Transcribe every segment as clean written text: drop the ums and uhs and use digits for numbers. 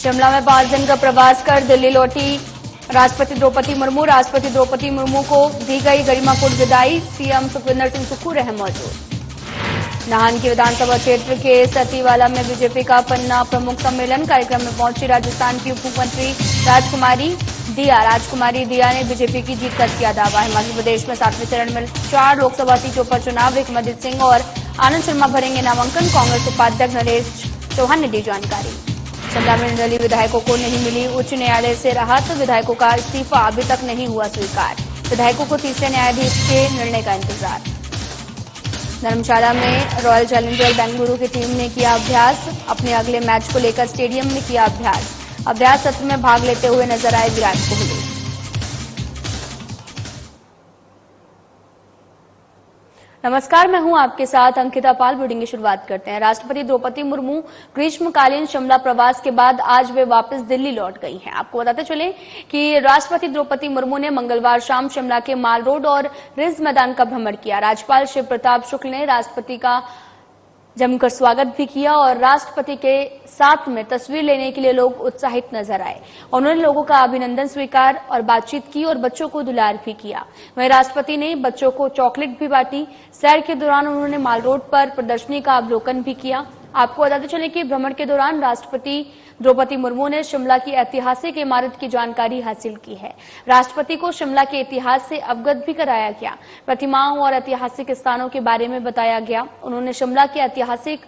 शिमला में 5 दिन का प्रवास कर दिल्ली लौटी राष्ट्रपति द्रौपदी मुर्मू। राष्ट्रपति द्रौपदी मुर्मू को दी गई गरिमापूर्ण विदाई। सीएम सुखविंदर सिंह सुक्खू रहे मौजूद। नाहन की विधानसभा क्षेत्र के सतीवाला में बीजेपी का पन्ना प्रमुख सम्मेलन। कार्यक्रम में पहुंची राजस्थान की उप मुख्यमंत्री राजकुमारी दिया ने बीजेपी की जीत का किया दावा। हिमाचल प्रदेश में 7वें चरण में 4 लोकसभा सीटों पर चुनाव। विक्रमादित्य सिंह और आनंद शर्मा भरेंगे नामांकन। कांग्रेस उपाध्यक्ष नरेश चौहान ने दी जानकारी। शिमला में निर्दलीय विधायकों को नहीं मिली उच्च न्यायालय से राहत। विधायकों का इस्तीफा अभी तक नहीं हुआ स्वीकार। विधायकों को तीसरे न्यायाधीश के निर्णय का इंतजार। धर्मशाला में रॉयल चैलेंजर बेंगलुरु की टीम ने किया अभ्यास। अपने अगले मैच को लेकर स्टेडियम में किया अभ्यास। अभ्यास सत्र में भाग लेते हुए नजर आए विराट कोहली। नमस्कार, मैं हूं आपके साथ अंकिता पाल। बुलेटिन की शुरुआत करते हैं। राष्ट्रपति द्रौपदी मुर्मू ग्रीष्मकालीन शिमला प्रवास के बाद आज वे वापस दिल्ली लौट गई हैं। आपको बताते चले कि राष्ट्रपति द्रौपदी मुर्मू ने मंगलवार शाम शिमला के माल रोड और रिज मैदान का भ्रमण किया। राज्यपाल शिव प्रताप शुक्ल ने राष्ट्रपति का जमकर स्वागत भी किया और राष्ट्रपति के साथ में तस्वीर लेने के लिए लोग उत्साहित नजर आए। उन्होंने लोगों का अभिनंदन स्वीकार और बातचीत की और बच्चों को दुलार भी किया। वहीं राष्ट्रपति ने बच्चों को चॉकलेट भी बांटी। सैर के दौरान उन्होंने माल रोड पर प्रदर्शनी का अवलोकन भी किया। आपको बताते चले कि भ्रमण के दौरान राष्ट्रपति द्रौपदी मुर्मू ने शिमला की ऐतिहासिक इमारत की जानकारी हासिल की है। राष्ट्रपति को शिमला के इतिहास से अवगत भी कराया गया। प्रतिमाओं और ऐतिहासिक स्थानों के बारे में बताया गया। उन्होंने शिमला के ऐतिहासिक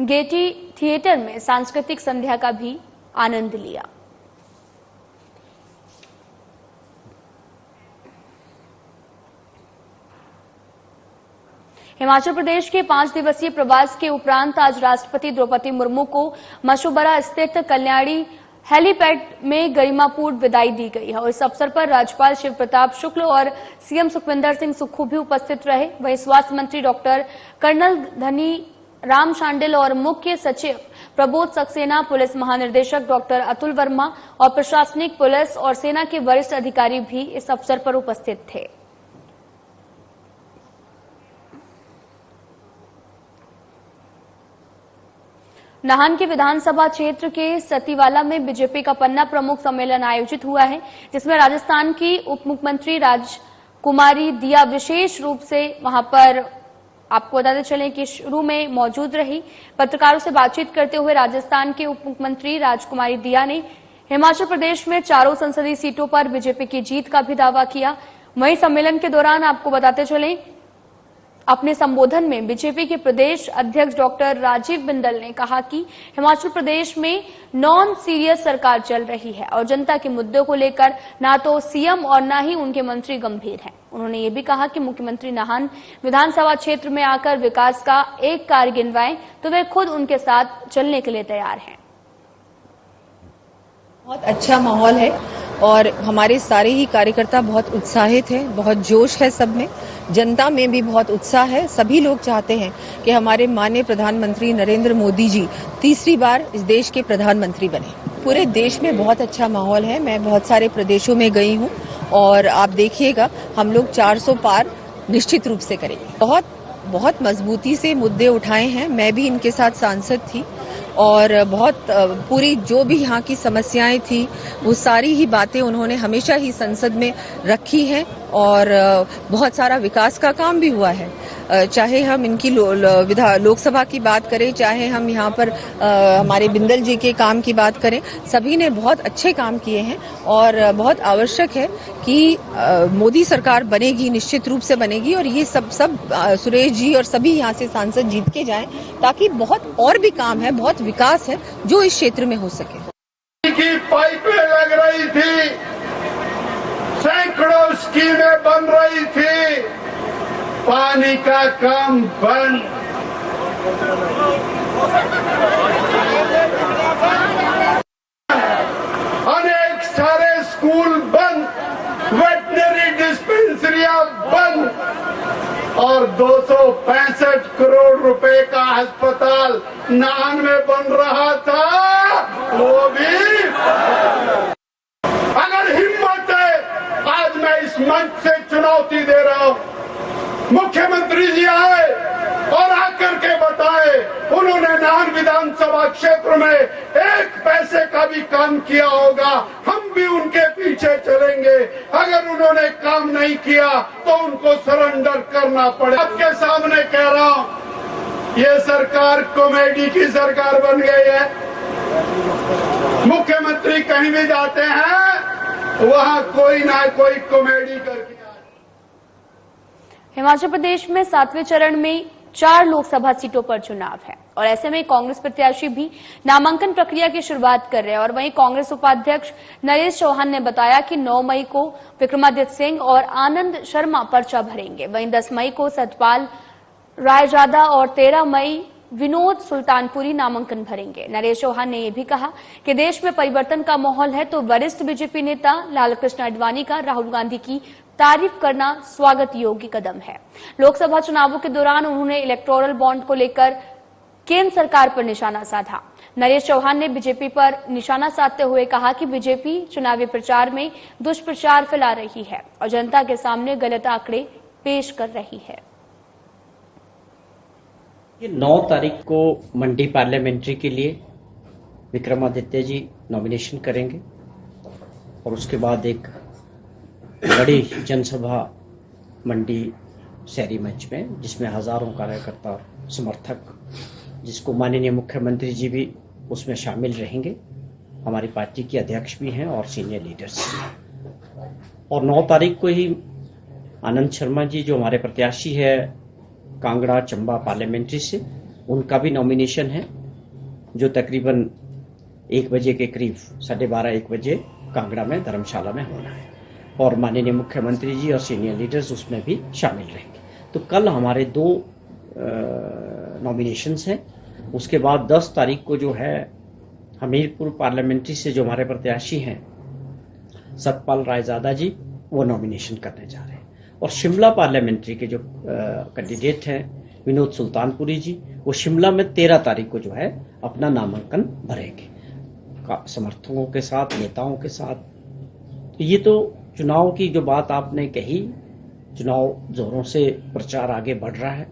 गेटी थिएटर में सांस्कृतिक संध्या का भी आनंद लिया। हिमाचल प्रदेश के 5 दिवसीय प्रवास के उपरांत आज राष्ट्रपति द्रौपदी मुर्मू को मशोबरा स्थित कल्याणी हेलीपैड में गरिमापूर्ण विदाई दी गई है और इस अवसर पर राज्यपाल शिव प्रताप शुक्ल और सीएम सुखविंदर सिंह सुक्खू भी उपस्थित रहे। वहीं स्वास्थ्य मंत्री डॉक्टर कर्नल धनी राम शांडिल और मुख्य सचिव प्रबोध सक्सेना, पुलिस महानिदेशक डॉक्टर अतुल वर्मा और प्रशासनिक पुलिस और सेना के वरिष्ठ अधिकारी भी इस अवसर पर उपस्थित थे। नाहन के विधानसभा क्षेत्र के सतीवाला में बीजेपी का पन्ना प्रमुख सम्मेलन आयोजित हुआ है, जिसमें राजस्थान की उप मुख्यमंत्री राजकुमारी दिया विशेष रूप से वहां पर आपको बताते चलें कि शुरू में मौजूद रही। पत्रकारों से बातचीत करते हुए राजस्थान के उप मुख्यमंत्री राजकुमारी दिया ने हिमाचल प्रदेश में 4 संसदीय सीटों पर बीजेपी की जीत का भी दावा किया। वहीं सम्मेलन के दौरान आपको बताते चलें अपने संबोधन में बीजेपी के प्रदेश अध्यक्ष डॉक्टर राजीव बिंदल ने कहा कि हिमाचल प्रदेश में नॉन सीरियस सरकार चल रही है और जनता के मुद्दों को लेकर ना तो सीएम और ना ही उनके मंत्री गंभीर हैं। उन्होंने ये भी कहा कि मुख्यमंत्री नाहन विधानसभा क्षेत्र में आकर विकास का एक कार्य गिनवाएं तो वे खुद उनके साथ चलने के लिए तैयार हैं। बहुत अच्छा माहौल है और हमारे सारे ही कार्यकर्ता बहुत उत्साहित हैं, बहुत जोश है सब में, जनता में भी बहुत उत्साह है। सभी लोग चाहते हैं कि हमारे माननीय प्रधानमंत्री नरेंद्र मोदी जी तीसरी बार इस देश के प्रधानमंत्री बने। पूरे देश में बहुत अच्छा माहौल है। मैं बहुत सारे प्रदेशों में गई हूँ और आप देखिएगा हम लोग 400 पार निश्चित रूप से करेंगे। बहुत मजबूती से मुद्दे उठाए हैं। मैं भी इनके साथ सांसद थी और बहुत पूरी जो भी यहाँ की समस्याएं थी वो सारी ही बातें उन्होंने हमेशा ही संसद में रखी हैं और बहुत सारा विकास का काम भी हुआ है। चाहे हम इनकी लोकसभा की बात करें, चाहे हम यहाँ पर हमारे बिंदल जी के काम की बात करें, सभी ने बहुत अच्छे काम किए हैं और बहुत आवश्यक है कि मोदी सरकार बनेगी, निश्चित रूप से बनेगी और ये सब सुरेश जी और सभी यहाँ से सांसद जीत के जाएं ताकि बहुत और भी काम है, बहुत विकास है जो इस क्षेत्र में हो सके। की पाइपें लग रही थी, सैकड़ों स्कीमें बन रही थी, पानी का काम बंद। अनेक सारे स्कूल बंद, वेटनरी डिस्पेंसरियां बंद और 265 करोड़ रुपए का अस्पताल नाहन में बन रहा था, वो भी। अगर हिम्मत है, आज मैं इस मंच से चुनौती दे रहा हूं, मुख्यमंत्री जी आए और आकर के बताए उन्होंने नाहन विधानसभा क्षेत्र में 1 पैसे का भी भी काम किया होगा, हम भी उनके पीछे चलेंगे। अगर उन्होंने काम नहीं किया तो उनको सरेंडर करना पड़े। आपके सामने कह रहा हूं, ये सरकार कॉमेडी की सरकार बन गई है। मुख्यमंत्री कहीं भी जाते हैं, वहां कोई ना कोई कॉमेडी करके। हिमाचल प्रदेश में 7वें चरण में 4 लोकसभा सीटों पर चुनाव है और ऐसे में कांग्रेस प्रत्याशी भी नामांकन प्रक्रिया की शुरुआत कर रहे हैं। और वहीं कांग्रेस उपाध्यक्ष नरेश चौहान ने बताया कि 9 मई को विक्रमादित्य सिंह और आनंद शर्मा पर्चा भरेंगे। वहीं 10 मई को सतपाल रायजादा और 13 मई विनोद सुल्तानपुरी नामांकन भरेंगे। नरेश चौहान ने यह भी कहा कि देश में परिवर्तन का माहौल है तो वरिष्ठ बीजेपी नेता लालकृष्ण आडवाणी का राहुल गांधी की तारीफ करना स्वागत योग्य कदम है। लोकसभा चुनावों के दौरान उन्होंने इलेक्टोरल बॉन्ड को लेकर केंद्र सरकार पर निशाना साधा। नरेश चौहान ने बीजेपी पर निशाना साधते हुए कहा कि बीजेपी चुनावी प्रचार में दुष्प्रचार फैला रही है और जनता के सामने गलत आंकड़े पेश कर रही है। ये 9 तारीख को मंडी पार्लियामेंट्री के लिए विक्रमादित्य जी नॉमिनेशन करेंगे और उसके बाद एक बड़ी जनसभा मंडी शहरी मंच में, जिसमें हजारों कार्यकर्ता समर्थक, जिसको माननीय मुख्यमंत्री जी भी उसमें शामिल रहेंगे, हमारी पार्टी के अध्यक्ष भी हैं और सीनियर लीडर्स भी। और 9 तारीख को ही आनंद शर्मा जी जो हमारे प्रत्याशी है कांगड़ा चंबा पार्लियामेंट्री से, उनका भी नॉमिनेशन है, जो तकरीबन 1 बजे के करीब 12:30-1 बजे कांगड़ा में धर्मशाला में होना है और माननीय मुख्यमंत्री जी और सीनियर लीडर्स उसमें भी शामिल रहेंगे। तो कल हमारे 2 नॉमिनेशंस हैं। उसके बाद 10 तारीख को जो है हमीरपुर पार्लियामेंट्री से जो हमारे प्रत्याशी हैं सतपाल रायजादा जी, वो नॉमिनेशन करने जा रहे हैं। और शिमला पार्लियामेंट्री के जो कैंडिडेट हैं विनोद सुल्तानपुरी जी, वो शिमला में 13 तारीख को जो है अपना नामांकन भरेंगे समर्थकों के साथ, नेताओं के साथ। तो ये तो चुनाव की जो बात आपने कही, चुनाव जोरों से प्रचार आगे बढ़ रहा है।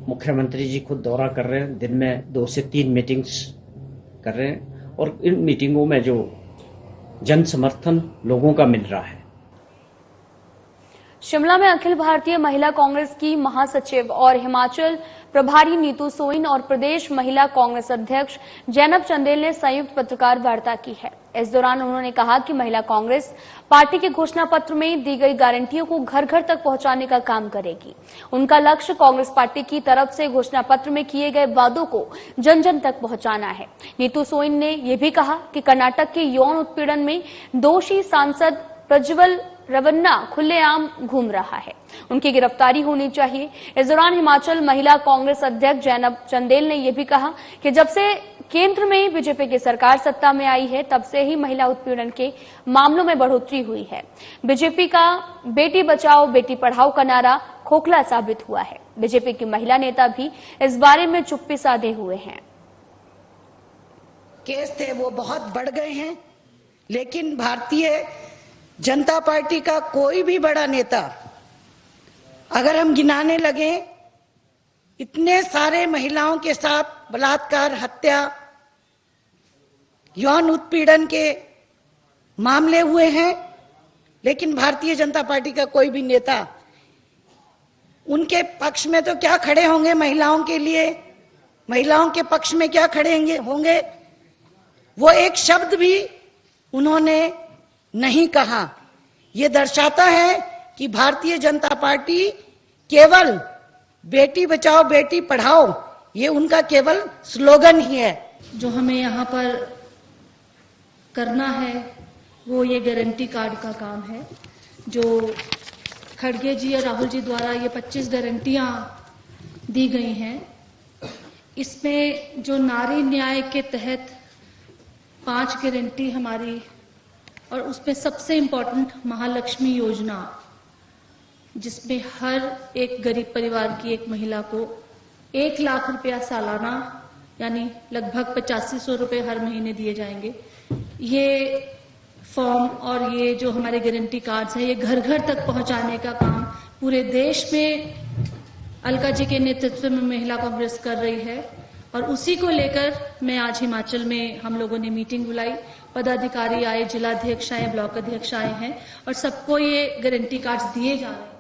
मुख्यमंत्री जी खुद दौरा कर रहे हैं, दिन में 2 से 3 मीटिंग्स कर रहे हैं और इन मीटिंगों में जो जन समर्थन लोगों का मिल रहा है। शिमला में अखिल भारतीय महिला कांग्रेस की महासचिव और हिमाचल प्रभारी नीतू सोइन और प्रदेश महिला कांग्रेस अध्यक्ष जैनब चंदेल ने संयुक्त पत्रकार वार्ता की है। इस दौरान उन्होंने कहा कि महिला कांग्रेस पार्टी के घोषणा पत्र में दी गई गारंटियों को घर घर तक पहुंचाने का काम करेगी। उनका लक्ष्य कांग्रेस पार्टी की तरफ से घोषणा पत्र में किए गए वादों को जन जन तक पहुंचाना है। नीतू सोइन ने यह भी कहा कि कर्नाटक के यौन उत्पीड़न में दोषी सांसद प्रज्वल रवन्ना खुलेआम घूम रहा है, उनकी गिरफ्तारी होनी चाहिए। इस दौरान हिमाचल महिला कांग्रेस अध्यक्ष जैनब चंदेल ने यह भी कहा कि जब से केंद्र में बीजेपी की सरकार सत्ता में आई है, तब से ही महिला उत्पीड़न के मामलों में बढ़ोतरी हुई है। बीजेपी का बेटी बचाओ बेटी पढ़ाओ का नारा खोखला साबित हुआ है। बीजेपी की महिला नेता भी इस बारे में चुप्पी साधे हुए हैं। केस थे वो बहुत बढ़ गए हैं, लेकिन भारतीय जनता पार्टी का कोई भी बड़ा नेता, अगर हम गिनाने लगे, इतने सारे महिलाओं के साथ बलात्कार, हत्या, यौन उत्पीड़न के मामले हुए हैं, लेकिन भारतीय जनता पार्टी का कोई भी नेता उनके पक्ष में तो क्या खड़े होंगे, महिलाओं के लिए, महिलाओं के पक्ष में क्या खड़े होंगे, वो एक शब्द भी उन्होंने नहीं कहा। ये दर्शाता है कि भारतीय जनता पार्टी केवल बेटी बचाओ बेटी पढ़ाओ, ये उनका केवल स्लोगन ही है। जो हमें यहाँ पर करना है वो ये गारंटी कार्ड का काम है, जो खड़गे जी या राहुल जी द्वारा ये 25 गारंटियां दी गई हैं। इसमें जो नारी न्याय के तहत 5 गारंटी हमारी, और उसमें सबसे इम्पोर्टेंट महालक्ष्मी योजना, जिसमें हर एक गरीब परिवार की एक महिला को 1 लाख रुपया सालाना, यानी लगभग 8500 रुपये हर महीने दिए जाएंगे। ये फॉर्म और ये जो हमारे गारंटी कार्ड्स हैं, ये घर घर तक पहुंचाने का काम पूरे देश में अलका जी के नेतृत्व में महिला कांग्रेस कर रही है। और उसी को लेकर मैं आज हिमाचल में हम लोगों ने मीटिंग बुलाई, पदाधिकारी आए, जिलाध्यक्ष आए, ब्लॉक अध्यक्ष आए हैं और सबको ये गारंटी कार्ड्स दिए जा रहे हैं।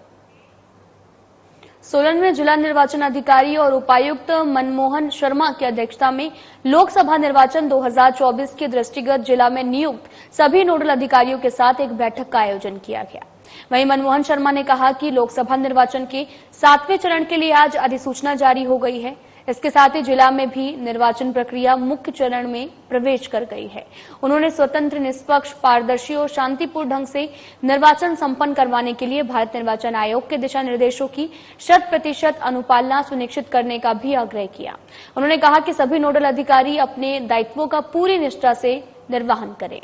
सोलन में जिला निर्वाचन अधिकारी और उपायुक्त मनमोहन शर्मा की अध्यक्षता में लोकसभा निर्वाचन 2024 के दृष्टिगत जिला में नियुक्त सभी नोडल अधिकारियों के साथ एक बैठक का आयोजन किया गया। वहीं मनमोहन शर्मा ने कहा कि लोकसभा निर्वाचन के 7वें चरण के लिए आज अधिसूचना जारी हो गई है। इसके साथ ही जिला में भी निर्वाचन प्रक्रिया मुख्य चरण में प्रवेश कर गई है। उन्होंने स्वतंत्र, निष्पक्ष, पारदर्शी और शांतिपूर्ण ढंग से निर्वाचन संपन्न करवाने के लिए भारत निर्वाचन आयोग के दिशा निर्देशों की 100% अनुपालना सुनिश्चित करने का भी आग्रह किया। उन्होंने कहा कि सभी नोडल अधिकारी अपने दायित्वों का पूरी निष्ठा से निर्वहन करें।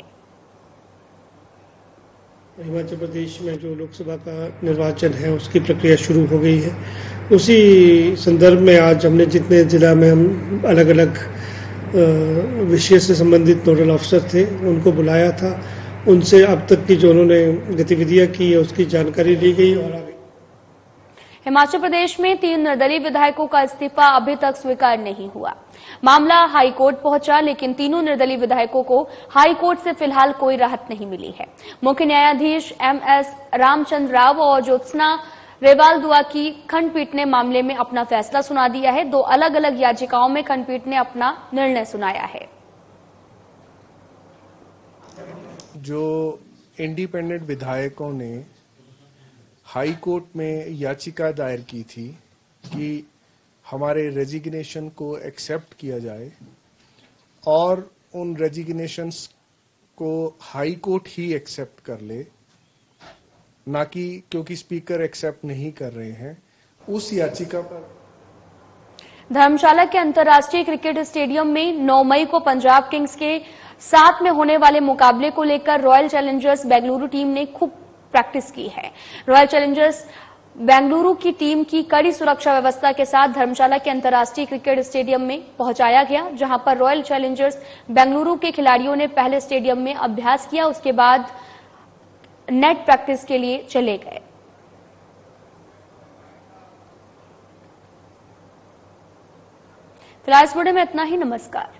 हिमाचल प्रदेश में जो लोकसभा का निर्वाचन है उसकी प्रक्रिया शुरू हो गई है। उसी संदर्भ में आज हमने जितने जिला में हम अलग अलग विषय से संबंधित नोडल अफसर थे उनको बुलाया था। उनसे अब तक की जो उन्होंने गतिविधियां की है उसकी जानकारी ली गई। और आगे हिमाचल प्रदेश में 3 निर्दलीय विधायकों का इस्तीफा अभी तक स्वीकार नहीं हुआ। मामला हाईकोर्ट पहुंचा, लेकिन तीनों निर्दलीय विधायकों को हाईकोर्ट से फिलहाल कोई राहत नहीं मिली है। मुख्य न्यायाधीश MS रामचंद्र राव और ज्योत्सना रेवाल दुआ की खंडपीठ ने मामले में अपना फैसला सुना दिया है। 2 अलग अलग याचिकाओं में खंडपीठ ने अपना निर्णय सुनाया है। जो इंडिपेंडेंट विधायकों ने हाई कोर्ट में याचिका दायर की थी कि हमारे रेजिग्नेशन को एक्सेप्ट किया जाए और उन रेजिग्नेशंस को हाई कोर्ट ही एक्सेप्ट कर ले, ना कि क्योंकि स्पीकर एक्सेप्ट नहीं कर रहे हैं, उस याचिका पर धर्मशाला के अंतर्राष्ट्रीय क्रिकेट स्टेडियम में 9 मई को पंजाब किंग्स के साथ में होने वाले मुकाबले को लेकर रॉयल चैलेंजर्स बेंगलुरु टीम ने खूब प्रैक्टिस की है। रॉयल चैलेंजर्स बेंगलुरु की टीम की कड़ी सुरक्षा व्यवस्था के साथ धर्मशाला के अंतर्राष्ट्रीय क्रिकेट स्टेडियम में पहुंचाया गया, जहां पर रॉयल चैलेंजर्स बेंगलुरु के खिलाड़ियों ने पहले स्टेडियम में अभ्यास किया, उसके बाद नेट प्रैक्टिस के लिए चले गए। फिलहाल इस वीडियो में इतना ही। नमस्कार।